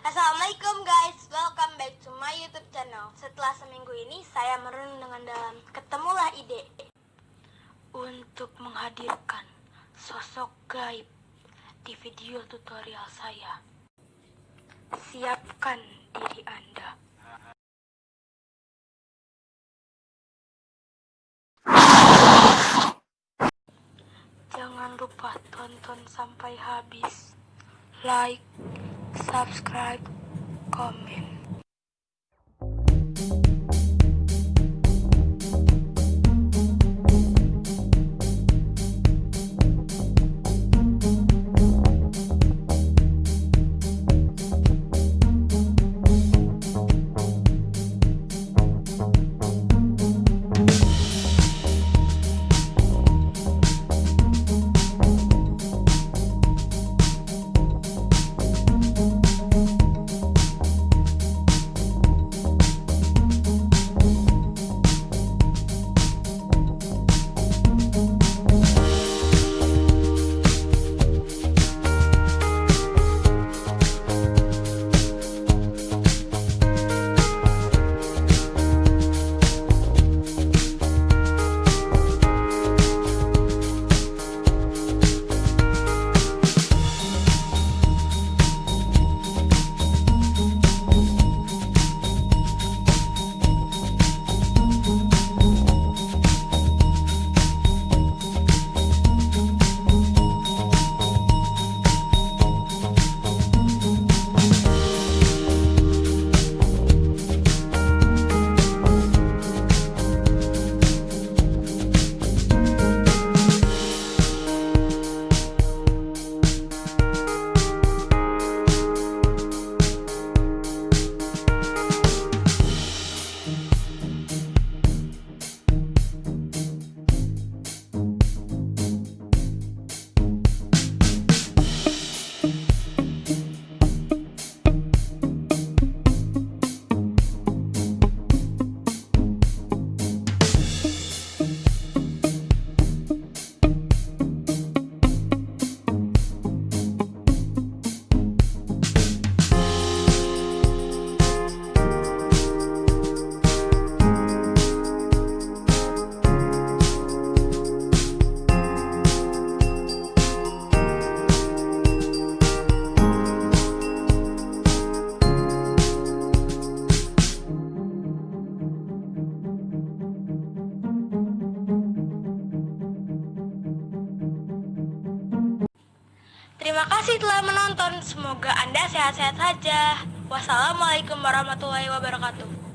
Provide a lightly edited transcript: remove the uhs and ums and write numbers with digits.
Assalamualaikum guys, welcome back to my YouTube channel. Setelah seminggu ini saya merenung dengan dalam, ketemulah ide untuk menghadirkan sosok gaib di video tutorial saya. Siapkan diri Anda. Jangan lupa tonton sampai habis. Like, subscribe, komen. Terima kasih telah menonton. Semoga Anda sehat-sehat saja. Wassalamualaikum warahmatullahi wabarakatuh.